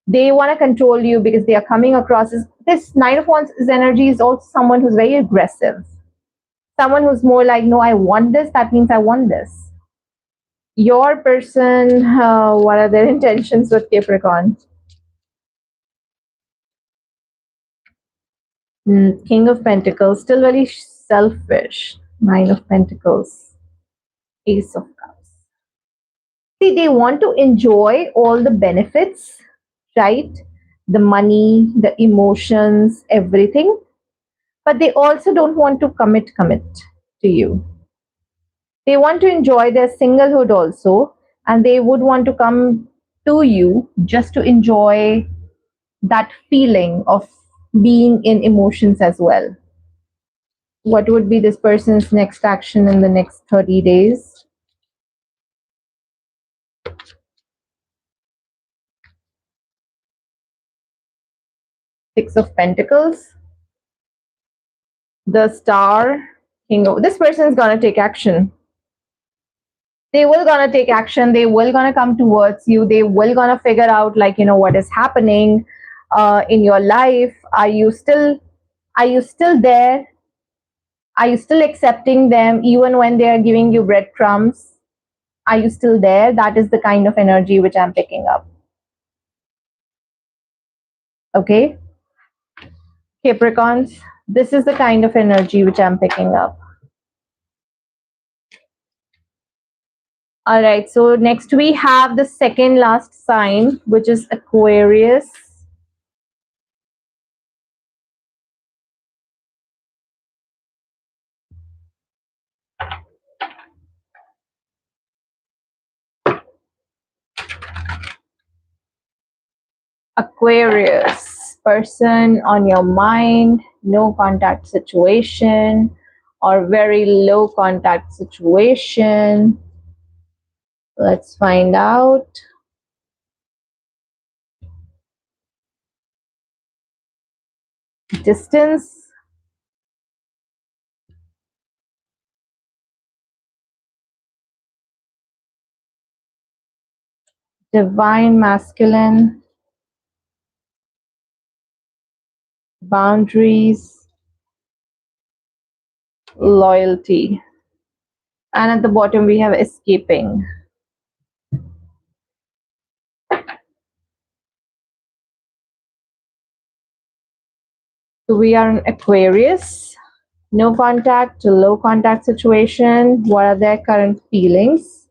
They want to control you because they are coming across as this Nine of Wands energy is also someone who's very aggressive. Someone who's more like, no, I want this, that means I want this. Your person, what are their intentions with Capricorn? King of Pentacles, still very selfish. Nine of Pentacles, Ace of Cups. See, they want to enjoy all the benefits, right? The money, the emotions, everything. But they also don't want to commit to you. They want to enjoy their singlehood also, and they would want to come to you just to enjoy that feeling of being in emotions as well. What would be this person's next action in the next 30 days? Six of Pentacles, the Star, King of... This person is going to take action. They will gonna take action. They will gonna come towards you. They will gonna figure out like, what is happening in your life. Are you still there? Are you still accepting them even when they are giving you breadcrumbs? Are you still there? That is the kind of energy which I'm picking up. Okay, Capricorns, this is the kind of energy which I'm picking up. All right, so next we have the second last sign, which is Aquarius. Aquarius, person on your mind, no contact situation or very low contact situation. Let's find out. Distance, divine masculine, boundaries, loyalty, and at the bottom we have escaping. So we are in Aquarius, no contact to low contact situation. What are their current feelings?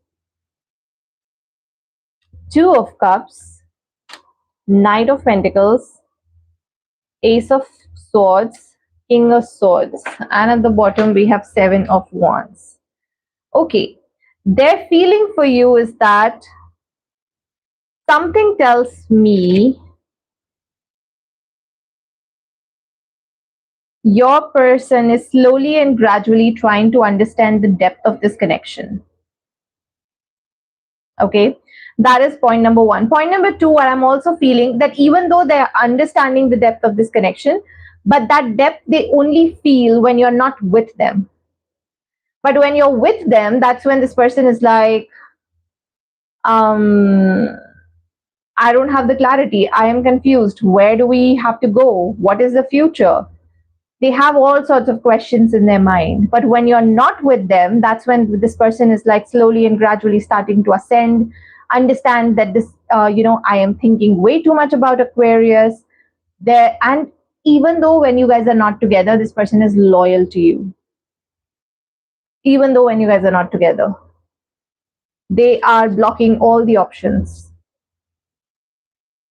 Two of Cups, Knight of Pentacles, Ace of Swords, King of Swords, and at the bottom we have Seven of Wands. Okay, their feeling for you is that something tells me your person is slowly and gradually trying to understand the depth of this connection. Okay, that is point number one. Point number two, what I'm also feeling that even though they're understanding the depth of this connection, but that depth they only feel when you're not with them. But when you're with them, that's when this person is like, I don't have the clarity. I am confused. Where do we have to go? What is the future? They have all sorts of questions in their mind. But when you're not with them, that's when this person is like slowly and gradually starting to ascend, understand that this, I am thinking way too much about Aquarius. There, and even though when you guys are not together, this person is loyal to you. Even though when you guys are not together, they are blocking all the options.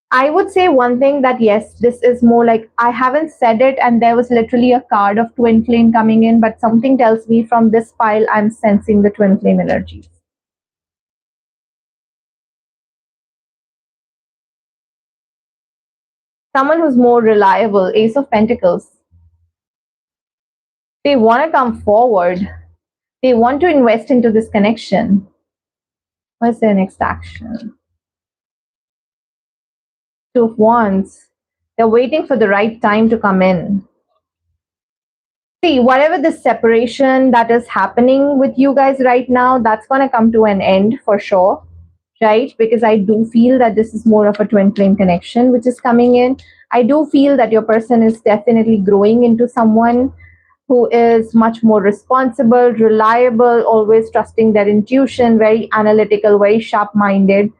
I would say one thing that yes, this is more like I haven't said it, and there was literally a card of twin flame coming in, but something tells me from this pile I'm sensing the twin flame energies. Someone who's more reliable, Ace of Pentacles. They want to come forward. They want to invest into this connection. What's their next action? Two of Wands. They're waiting for the right time to come in. See, whatever the separation that is happening with you guys right now, that's going to come to an end for sure, right? Because I do feel that this is more of a twin flame connection which is coming in. I do feel that your person is definitely growing into someone who is much more responsible, reliable, always trusting their intuition, very analytical, very sharp-minded.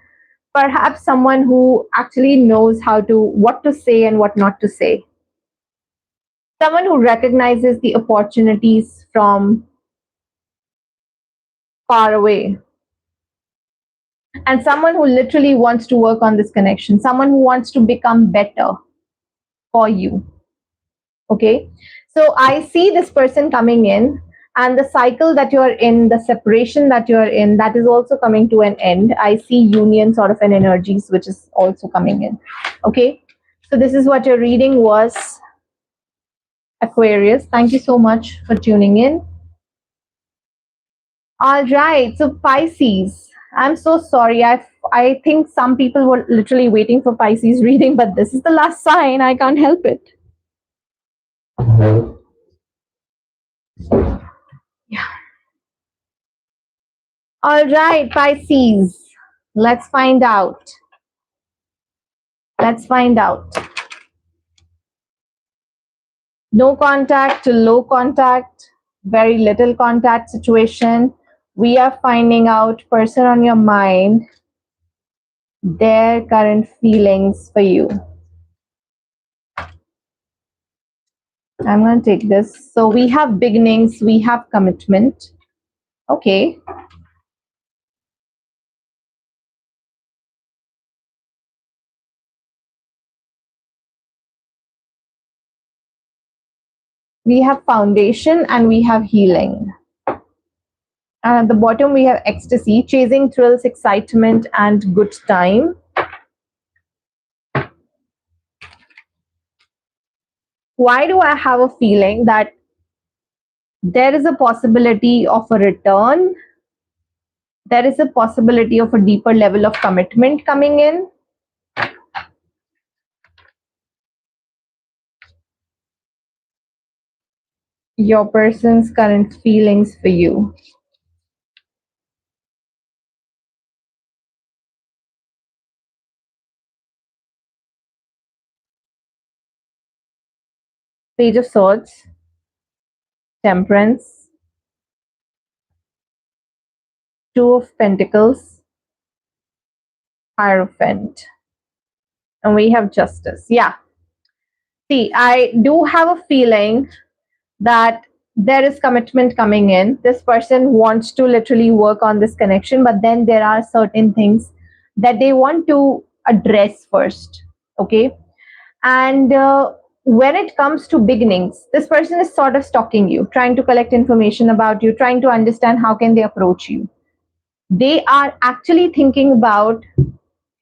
Perhaps someone who actually knows what to say and what not to say. Someone who recognizes the opportunities from far away. And someone who literally wants to work on this connection. Someone who wants to become better for you. Okay? So I see this person coming in, and the cycle that you're in, the separation that you're in, that is also coming to an end. I see union sort of an energies which is also coming in. Okay? So this is what your reading was, Aquarius. Thank you so much for tuning in. All right, so Pisces. I'm so sorry. I think some people were literally waiting for Pisces reading, but this is the last sign. I can't help it. Yeah. All right, Pisces. Let's find out. Let's find out. No contact to low contact, very little contact situation. We are finding out person on your mind, their current feelings for you. I'm going to take this. So we have beginnings, we have commitment. Okay. We have foundation and we have healing. And at the bottom, we have ecstasy, chasing thrills, excitement, and good time. Why do I have a feeling that there is a possibility of a return? There is a possibility of a deeper level of commitment coming in. Your person's current feelings for you. Page of Swords, Temperance, Two of Pentacles, Hierophant, and we have Justice. Yeah. See, I do have a feeling that there is commitment coming in. This person wants to literally work on this connection, but then there are certain things that they want to address first. Okay. And when it comes to beginnings, this person is sort of stalking you, trying to collect information about you, trying to understand how can they approach you. They are actually thinking about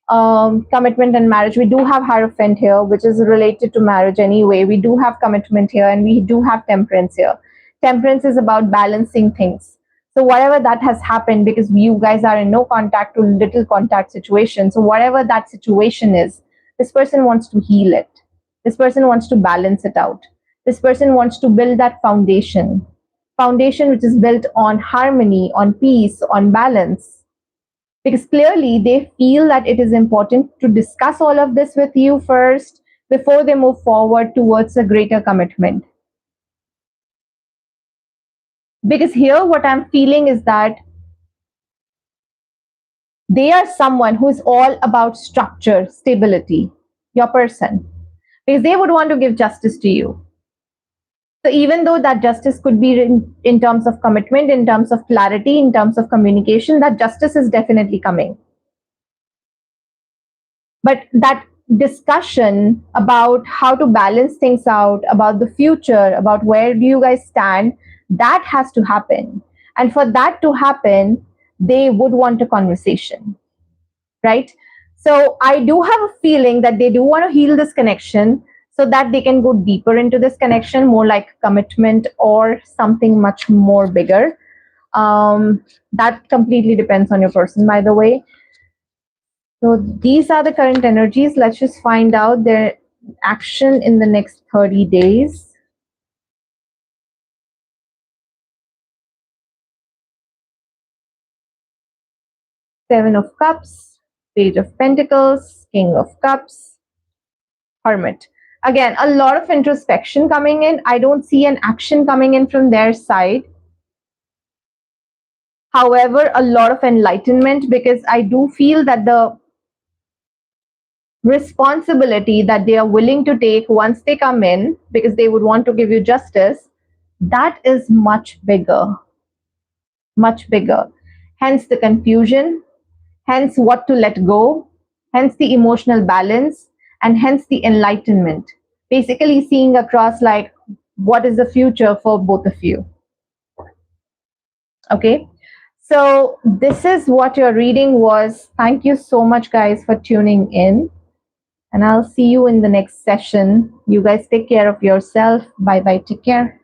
commitment and marriage. We do have Hierophant here, which is related to marriage anyway. We do have commitment here, and we do have Temperance here. Temperance is about balancing things. So whatever that has happened, because you guys are in no contact to little contact situation, so whatever that situation is, this person wants to heal it. This person wants to balance it out. This person wants to build that foundation which is built on harmony, on peace, on balance. because clearly they feel that it is important to discuss all of this with you first before they move forward towards a greater commitment. Because here what I'm feeling is that they are someone who is all about structure, stability, your person, because they would want to give justice to you. So even though that justice could be in terms of commitment, in terms of clarity, in terms of communication, that justice is definitely coming. But that discussion about how to balance things out, about the future, about where do you guys stand, that has to happen. And for that to happen, they would want a conversation, right? So I do have a feeling that they do want to heal this connection so that they can go deeper into this connection, more like commitment or something much more bigger. That completely depends on your person, by the way. So these are the current energies. Let's just find out their action in the next 30 days. Seven of Cups, Page of Pentacles, King of Cups, Hermit. Again, a lot of introspection coming in. I don't see an action coming in from their side. However, a lot of enlightenment, because I do feel that the responsibility that they are willing to take once they come in, because they would want to give you justice, that is much bigger, much bigger. Hence the confusion, hence what to let go, hence the emotional balance, and hence the enlightenment. Basically seeing across like what is the future for both of you. Okay, so this is what your reading was. Thank you so much, guys, for tuning in. And I'll see you in the next session. You guys take care of yourself. Bye bye. Take care.